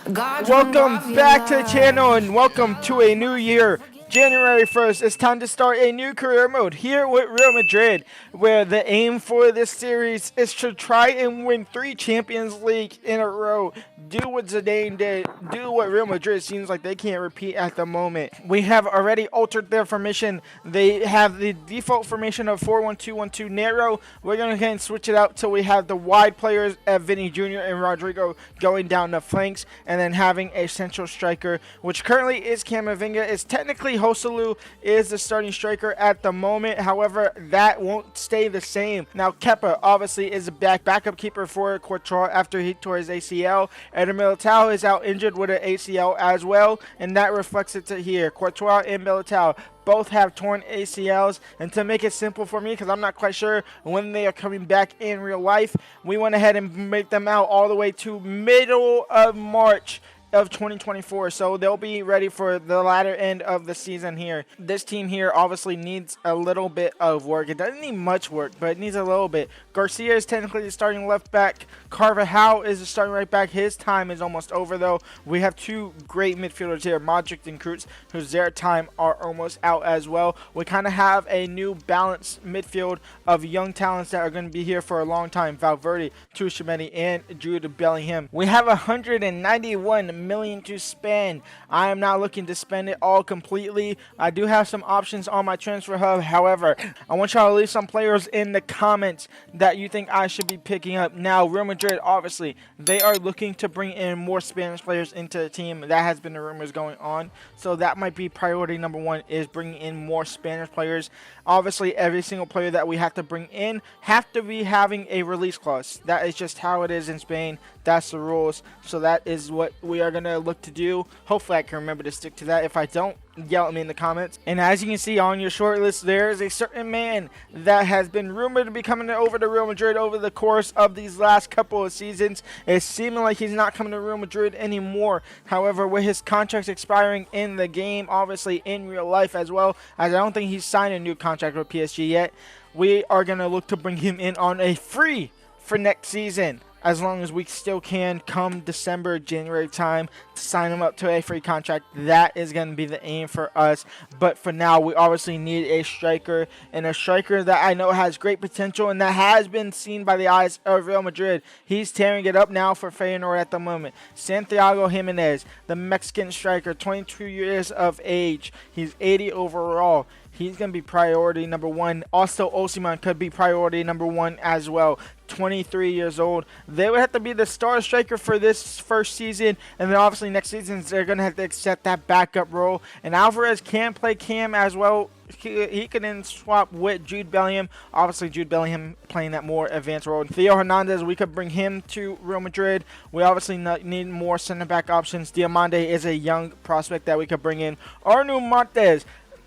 Welcome back to the channel and welcome to a new year. January 1st, it's time to start a new career mode here with Real Madrid, where the aim for this series is to try and win 3 Champions League in a row. Do what Zidane did, do what Real Madrid seems like they can't repeat at the moment. We have already altered their formation. They have the default formation of 4-1-2-1-2 narrow. We're going to go ahead and switch it out till we have the wide players at Vinny Jr. and Rodrigo going down the flanks, and then having a central striker, which currently is Camavinga. It's technically Joselu is the starting striker at the moment. However, that won't stay the same. Now, Kepa obviously is a backup keeper for Courtois after he tore his ACL. And Militao is out injured with an ACL as well, and that reflects it to here. Courtois and Militao both have torn ACLs, and to make it simple for me, because I'm not quite sure when they are coming back in real life, we went ahead and make them out all the way to middle of March of 2024, so they'll be ready for the latter end of the season here. This team here obviously needs a little bit of work. It doesn't need much work, but it needs a little bit. Garcia is technically the starting left back. Carvajal is the starting right back. His time is almost over though. We have 2 great midfielders here, Modric and Kroos, whose their time are almost out as well. We kind of have a new balanced midfield of young talents that are going to be here for a long time. Valverde, Tchouaméni, and Jude Bellingham. We have 191 million to spend. I am not looking to spend it all completely. I do have some options on my transfer hub. However, I want y'all to leave some players in the comments that you think I should be picking up. Now, Real Madrid, obviously, they are looking to bring in more Spanish players into the team. That has been the rumors going on. So that might be priority number 1, is bringing in more Spanish players. Obviously, every single player that we have to bring in have to be having a release clause. That is just how it is in Spain. That's the rules. So that is what we are going to look to do. Hopefully I can remember to stick to that. If I don't, yell at me in the comments. And as you can see on your short list, there is a certain man that has been rumored to be coming over to Real Madrid over the course of these last couple of seasons. It's seeming like he's not coming to Real Madrid anymore. However, with his contracts expiring in the game, obviously in real life as well, as I don't think he's signed a new contract with PSG yet, we are going to look to bring him in on a free for next season, as long as we still can come December, January time to sign him up to a free contract. That is going to be the aim for us. But for now, we obviously need a striker, and a striker that I know has great potential and that has been seen by the eyes of Real Madrid. He's tearing it up now for Feyenoord at the moment. Santiago Jimenez, the Mexican striker, 22 years of age. He's 80 overall. He's going to be priority number 1. Also, Osimhen could be priority number 1 as well. 23 years old. They would have to be the star striker for this first season, and then obviously next season they're going to have to accept that backup role. And Alvarez can play cam as well. He can then swap with Jude Bellingham. Obviously, Jude Bellingham playing that more advanced role. Theo Hernandez, we could bring him to Real Madrid. We obviously need more center back options. Diamande is a young prospect that we could bring in. Arnu Montes,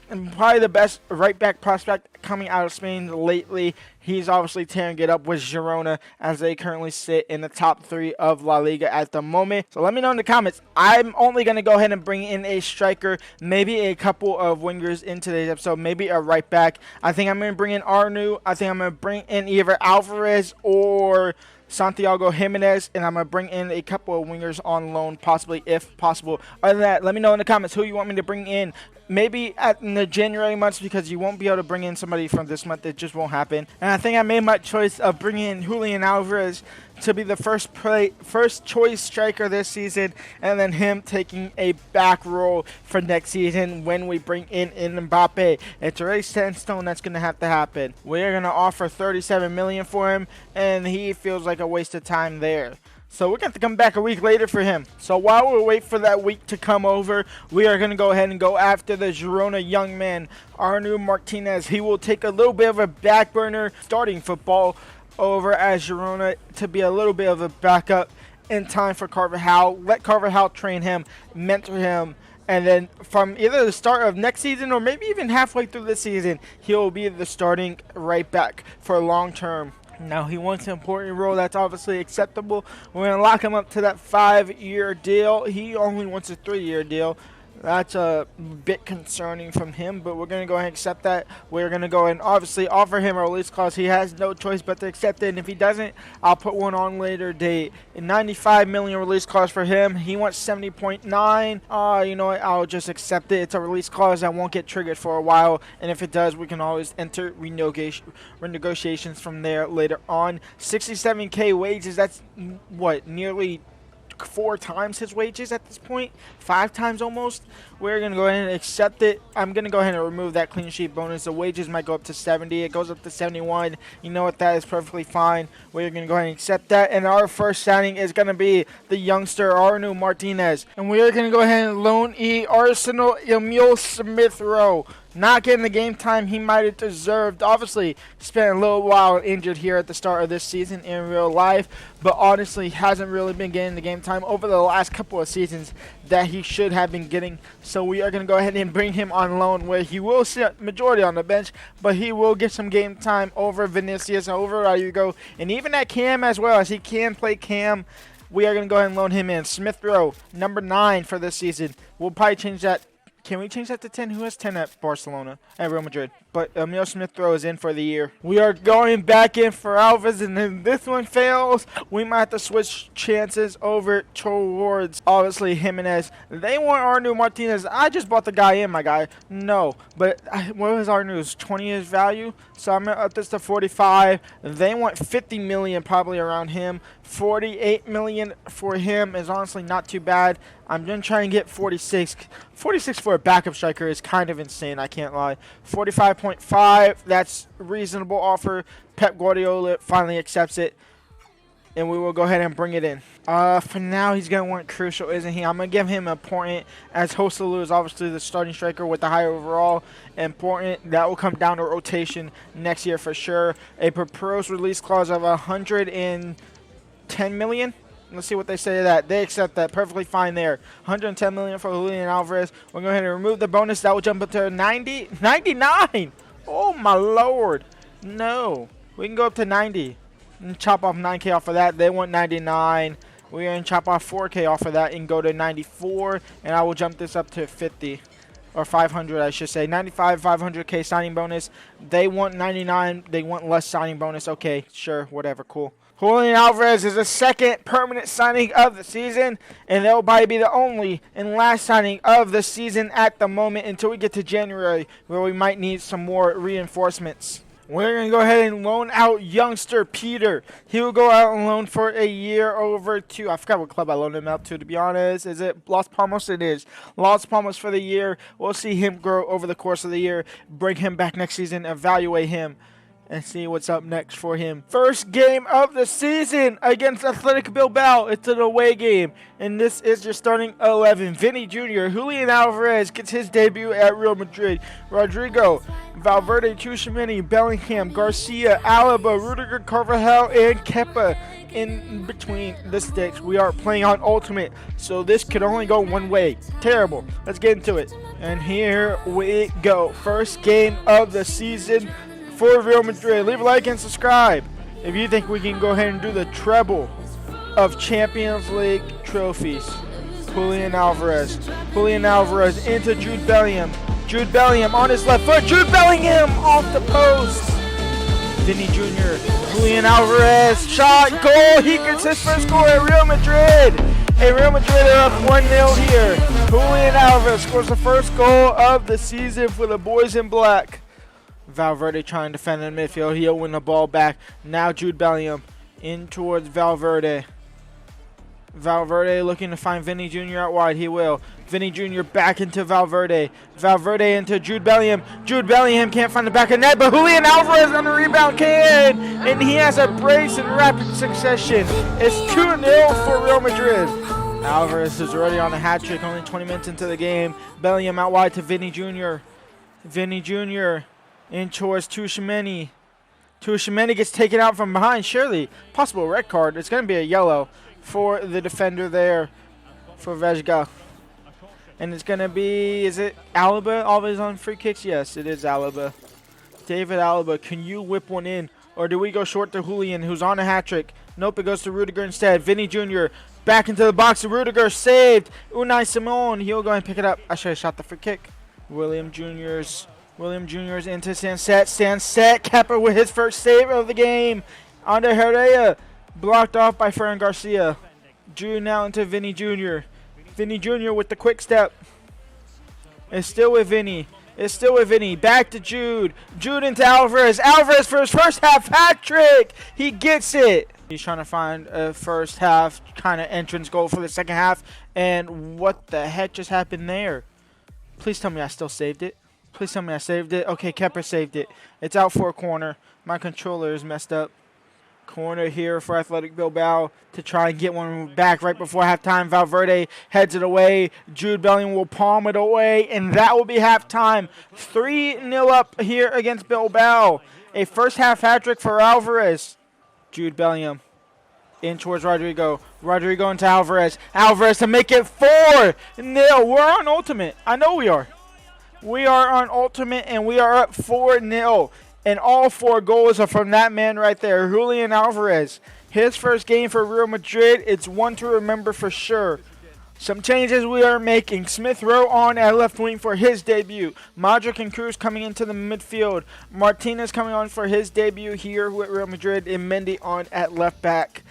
and probably the best right back prospect coming out of Spain lately. He's obviously tearing it up with Girona as they currently sit in the top 3 of La Liga at the moment. So let me know in the comments. I'm only going to go ahead and bring in a striker, maybe a couple of wingers in today's episode, maybe a right back. I think I'm going to bring in Arnu. I think I'm going to bring in either Alvarez or Santiago Jimenez, and I'm going to bring in a couple of wingers on loan, possibly, if possible. Other than that, let me know in the comments who you want me to bring in. Maybe in the January months, because you won't be able to bring in somebody from this month. It just won't happen. And I think I made my choice of bringing in Julian Alvarez to be the first choice striker this season, and then him taking a back role for next season when we bring in Mbappe. It's already set in stone. That's going to have to happen. We're going to offer 37 million for him, and he feels like a waste of time there. So we're going to come back a week later for him. So while we wait for that week to come over, we are going to go ahead and go after the Girona young man, Arnu Martinez. He will take a little bit of a back burner starting football over at Girona to be a little bit of a backup in time for Carvajal. Let Carvajal train him, mentor him, and then from either the start of next season or maybe even halfway through the season, he'll be the starting right back for long term. Now, he wants an important role. That's obviously acceptable. We're going to lock him up to that 5-year deal. He only wants a 3-year deal. That's a bit concerning from him, but we're going to go ahead and accept that. We're going to go and obviously offer him a release clause. He has no choice but to accept it, and if he doesn't, I'll put one on later date. A 95 million release clause for him. He wants 70.9. You know what? I'll just accept it. It's a release clause that won't get triggered for a while, and if it does, we can always enter renegotiations from there later on. 67K wages. That's what, nearly 4 times his wages at this point, 5 times almost. We're going to go ahead and accept it. I'm going to go ahead and remove that clean sheet bonus. The wages might go up to 70. It goes up to 71. You know what? That is perfectly fine. We're going to go ahead and accept that. And our first signing is going to be the youngster Arnu Martinez. And we are going to go ahead and loan Arsenal Emil Smith-Rowe. Not getting the game time he might have deserved. Obviously, spent a little while injured here at the start of this season in real life, but honestly hasn't really been getting the game time over the last couple of seasons that he should have been getting. So we are going to go ahead and bring him on loan, where he will sit majority on the bench, but he will get some game time over Vinicius, over Rodrigo, and even at Cam as well, as he can play Cam. We are going to go ahead and loan him in. Smith-Rowe, number 9 for this season. We'll probably change that. Can we change that to 10? Who has 10 at Barcelona? At Real Madrid. But Emil Smith-Rowe is in for the year. We are going back in for Alves, and then this one fails. We might have to switch chances over towards, obviously, Jimenez. They want Arnu Martinez. I just bought the guy in, my guy. No. But what was Arnu's? 20 years value? So I'm going to up this to 45. They want 50 million probably around him. 48 million for him is honestly not too bad. I'm going to try and get 46. 46 for a backup striker is kind of insane, I can't lie. 45.5, that's a reasonable offer. Pep Guardiola finally accepts it, and we will go ahead and bring it in. For now, he's going to want crucial, isn't he? I'm going to give him important, as Joselu is obviously the starting striker with the higher overall. Important. That will come down to rotation next year for sure. A proposed release clause of 110 million. Let's see what they say to that. They accept that. Perfectly fine there. 110 million for Julian Alvarez. We're going to go ahead and remove the bonus. That will jump up to 90. 99! Oh, my Lord. No. We can go up to 90. And chop off 9K off of that. They want 99. We're going to chop off 4K off of that and go to 94. And I will jump this up to 50. Or 500, I should say. 95, 500K signing bonus. They want 99. They want less signing bonus. Okay, sure. Whatever. Cool. Julian Alvarez is the second permanent signing of the season, and they'll probably be the only and last signing of the season at the moment until we get to January, where we might need some more reinforcements. We're going to go ahead and loan out youngster Peter. He will go out and loan for a year over to, I forgot what club I loaned him out to be honest. Is it Las Palmas? It is. Las Palmas for the year. We'll see him grow over the course of the year, bring him back next season, evaluate him, and see what's up next for him. First game of the season against Athletic Bilbao. It's an away game, and this is your starting 11. Vinny Jr., Julian Alvarez gets his debut at Real Madrid. Rodrigo, Valverde, Tchouaméni, Bellingham, Garcia, Alaba, Rudiger, Carvajal, and Kepa in between the sticks. We are playing on Ultimate, so this could only go one way. Terrible. Let's get into it. And here we go. First game of the season for Real Madrid. Leave a like and subscribe if you think we can go ahead and do the treble of Champions League trophies. Julian Alvarez. Julian Alvarez into Jude Bellingham. Jude Bellingham on his left foot. Jude Bellingham off the post. Vinny Jr. Julian Alvarez. Shot. Goal. He gets his first goal at Real Madrid. Hey, Real Madrid are up 1-0 here. Julian Alvarez scores the first goal of the season for the boys in black. Valverde trying to defend in midfield. He'll win the ball back. Now Jude Bellingham in towards Valverde. Valverde looking to find Vinny Jr. out wide. He will. Vinny Jr. back into Valverde. Valverde into Jude Bellingham. Jude Bellingham can't find the back of net, but Julian Alvarez on the rebound can. And he has a brace in rapid succession. It's 2-0 for Real Madrid. Alvarez is already on a hat trick, only 20 minutes into the game. Bellingham out wide to Vinny Jr. Vinny Jr. in towards Tchouaméni. Tchouaméni gets taken out from behind. Surely, possible red card. It's going to be a yellow for the defender there for Vesga. And it's going to be, is it Alaba always on free kicks? Yes, it is Alaba. David Alaba, can you whip one in? Or do we go short to Julian, who's on a hat trick? Nope, it goes to Rudiger instead. Vinny Jr. Back into the box. Rudiger saved. Unai Simon. He'll go and pick it up. I should have shot the free kick. William Jr.'s into Sanset. Sanset. Kepa with his first save of the game. Under Herrera. Blocked off by Ferran Garcia. Jude now into Vinny Jr. Vinny Jr. with the quick step. It's still with Vinny. Back to Jude. Jude into Alvarez. Alvarez for his first half hat trick. He gets it. He's trying to find a first half kind of entrance goal for the second half. And what the heck just happened there? Please tell me I still saved it. Okay, Kepa saved it. It's out for a corner. My controller is messed up. Corner here for Athletic Bilbao to try and get one back right before halftime. Valverde heads it away. Jude Bellingham will palm it away, and that will be halftime. 3-0 up here against Bilbao. A first half hat trick for Alvarez. Jude Bellingham in towards Rodrigo. Rodrigo into Alvarez. Alvarez to make it 4-0. We're on ultimate. I know we are. We are on ultimate, and we are up 4-0. And all 4 goals are from that man right there, Julian Alvarez. His first game for Real Madrid. It's one to remember for sure. Some changes we are making. Smith Rowe on at left wing for his debut. Modric and Cruz coming into the midfield. Martinez coming on for his debut here with Real Madrid. And Mendy on at left back.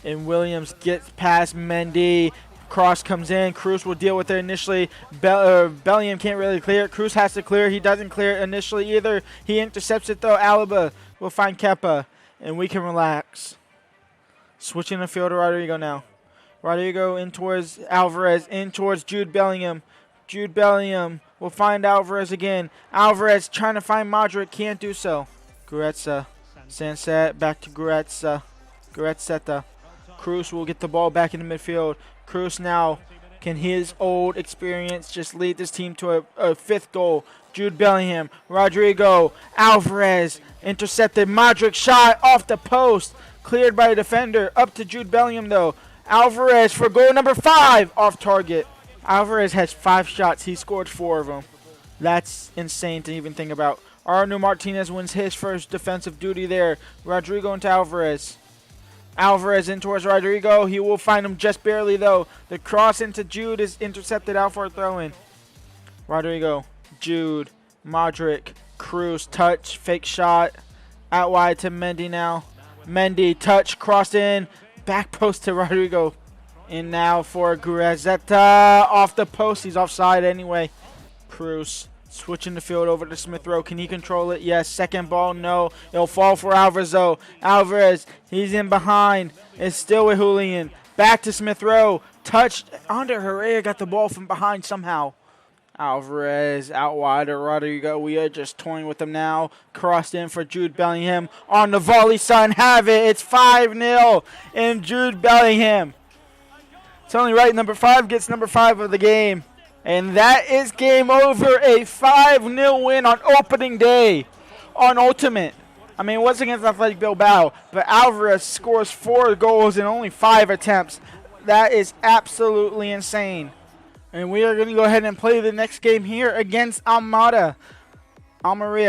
And Williams gets past Mendy. Cross comes in. Cruz will deal with it initially. Bellingham can't really clear it. Cruz has to clear. He doesn't clear it initially either. He intercepts it though. Alaba will find Kepa. And we can relax. Switching the field to Rodrigo now. Rodrigo in towards Alvarez. In towards Jude Bellingham. Jude Bellingham will find Alvarez again. Alvarez trying to find Modric. Can't do so. Goretzka. Sanset back to Goretzka. Goretzka. Cruz will get the ball back in the midfield. Cruz now, can his old experience just lead this team to a 5th goal? Jude Bellingham, Rodrigo, Alvarez, intercepted. Modric shot off the post, cleared by a defender. Up to Jude Bellingham though. Alvarez for goal number 5, off target. Alvarez has 5 shots. He scored 4 of them. That's insane to even think about. Arnaud Martinez wins his first defensive duty there. Rodrigo into Alvarez. Alvarez in towards Rodrigo. He will find him just barely, though. The cross into Jude is intercepted out for a throw-in. Rodrigo, Jude, Modric, Cruz, touch, fake shot. Out wide to Mendy now. Mendy, touch, crossed in. Back post to Rodrigo. And now for Goretzka. Off the post. He's offside anyway. Cruz. Switching the field over to Smith Rowe. Can he control it? Yes. Second ball, no. It'll fall for Alvarez, though. Alvarez, he's in behind. It's still with Julian. Back to Smith Rowe. Touched. Under Herrera got the ball from behind somehow. Alvarez out wide to Rodrigo. We are just toying with him now. Crossed in for Jude Bellingham. On the volley, son. Have it. It's 5-0. And Jude Bellingham. It's only right. Number 5 gets number 5 of the game. And that is game over. A 5-0 win on opening day on Ultimate. I mean, it was against Athletic Bilbao, but Alvarez scores 4 goals in only 5 attempts. That is absolutely insane. And we are going to go ahead and play the next game here against Almeria,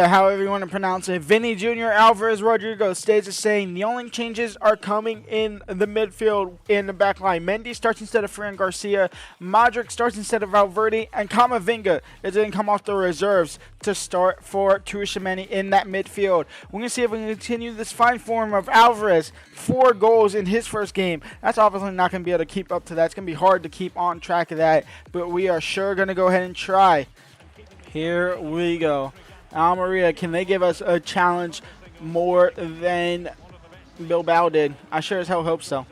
however you want to pronounce it. Vinny Jr., Alvarez, Rodrigo stays the same. The only changes are coming in the midfield in the back line. Mendy starts instead of Ferran Garcia. Modric starts instead of Valverde. And Camavinga is going to come off the reserves to start for Tuishimeni in that midfield. We're going to see if we can continue this fine form of Alvarez. 4 goals in his first game. That's obviously not going to be able to keep up to that. It's going to be hard to keep on track of that. But we are sure going to go ahead and try. Here we go. Almeria, can they give us a challenge more than Bilbao did? I sure as hell hope so.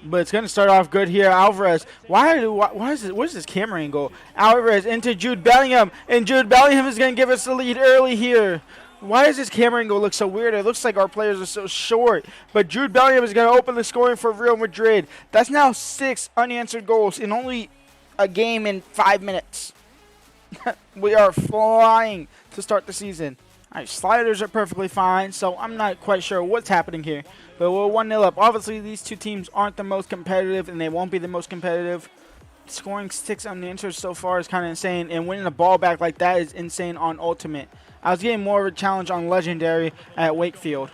But it's going to start off good here. Alvarez, why is this? What is this camera angle? Alvarez into Jude Bellingham, and Jude Bellingham is going to give us the lead early here. Why does this camera angle look so weird? It looks like our players are so short. But Jude Bellingham is going to open the scoring for Real Madrid. That's now 6 unanswered goals in only a game in 5 minutes. We are flying to start the season. All right, sliders are perfectly fine, so I'm not quite sure what's happening here. But we're 1-0 up. Obviously, these two teams aren't the most competitive, and they won't be the most competitive. Scoring 6 unanswered so far is kind of insane, and winning the ball back like that is insane on Ultimate. I was getting more of a challenge on Legendary at Wakefield.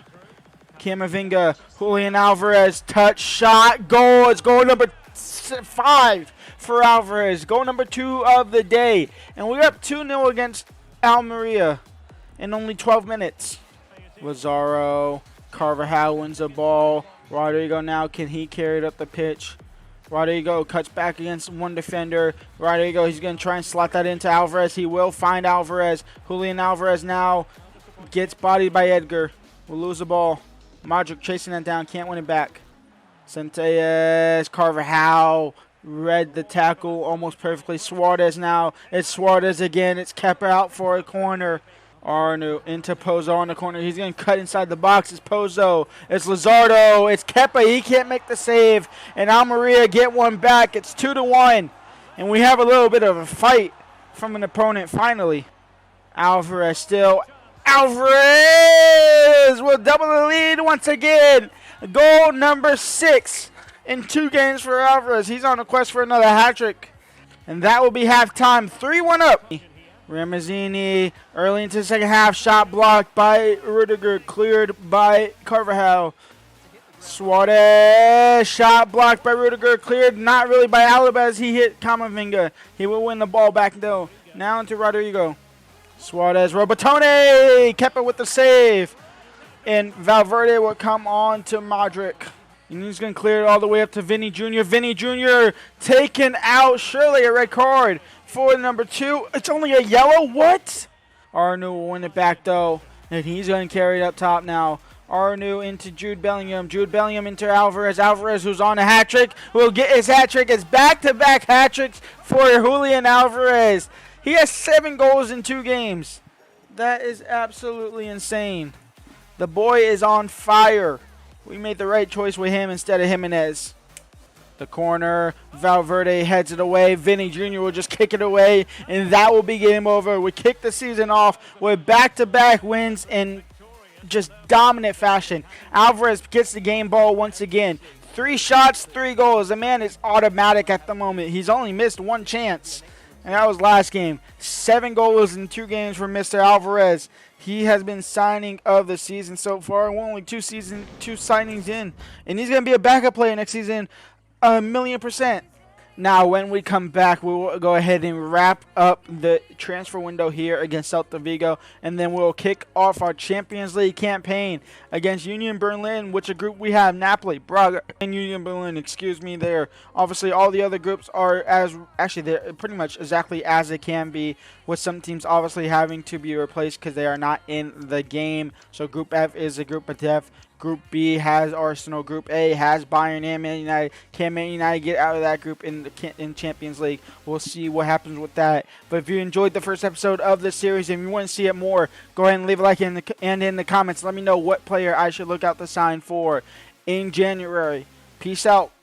Camavinga, Julian Alvarez, touch, shot, goal. It's goal number 5 for Alvarez. Goal number 2 of the day. And we're up 2-0 against Almeria in only 12 minutes. Lazaro, Carvajal wins the ball. Rodrigo now, can he carry it up the pitch? Rodrigo cuts back against one defender. Rodrigo, he's going to try and slot that into Alvarez. He will find Alvarez. Julian Alvarez now gets bodied by Edgar. We'll lose the ball. MADRID chasing that down. Can't win it back. Centellas, Carvajal read the tackle almost perfectly. Suarez now. It's Suarez again. It's Kepa out for a corner. Arnu into Pozo on the corner. He's going to cut inside the box. It's Pozo. It's Lizardo. It's Kepa. He can't make the save. And Almeria get one back. It's 2-1. And we have a little bit of a fight from an opponent finally. Alvarez still. Alvarez will double the lead once again. Goal number 6 in 2 games for Alvarez. He's on a quest for another hat trick. And that will be halftime. 3-1 up. Ramazzini early into the second half. Shot blocked by Rudiger. Cleared by Carvajal. Suarez. Shot blocked by Rudiger. Cleared not really by Alaba as he hit Camavinga. He will win the ball back though. Now into Rodrigo. Suarez. Robertone. Kepa with the save. And Valverde will come on to MADRID. And he's going to clear it all the way up to Vinny Jr. Vinny Jr. taken out. Surely a red card for number 2. It's only a yellow? What? Arnu will win it back, though. And he's going to carry it up top now. Arnu into Jude Bellingham. Jude Bellingham into Alvarez. Alvarez, who's on a hat trick, will get his hat trick. It's back-to-back hat tricks for Julian Alvarez. He has 7 goals in 2 games. That is absolutely insane. The boy is on fire. We made the right choice with him instead of Jimenez. The corner. Valverde heads it away. Vinny Jr. will just kick it away, and that will be game over. We kick the season off with back-to-back wins in just dominant fashion. Alvarez gets the game ball once again. 3 shots, 3 goals. The man is automatic at the moment. He's only missed 1 chance, and that was last game. 7 goals in 2 games for Mr. Alvarez. He has been signing of the season so far. We're only 2 signings in. And he's going to be a backup player next season, 1,000,000%. Now, when we come back, we will go ahead and wrap up the transfer window here against Celta Vigo. And then we'll kick off our Champions League campaign against Union Berlin, which a group we have Napoli, Braga, and Union Berlin. Excuse me there. Obviously, all the other groups are they're pretty much exactly as they can be, with some teams obviously having to be replaced because they are not in the game. So Group F is a group of death. Group B has Arsenal. Group A has Bayern and Man United. Can Man United get out of that group in Champions League? We'll see what happens with that. But if you enjoyed the first episode of this series and you want to see it more, go ahead and leave a like and in the comments. Let me know what player I should look out to sign for in January. Peace out.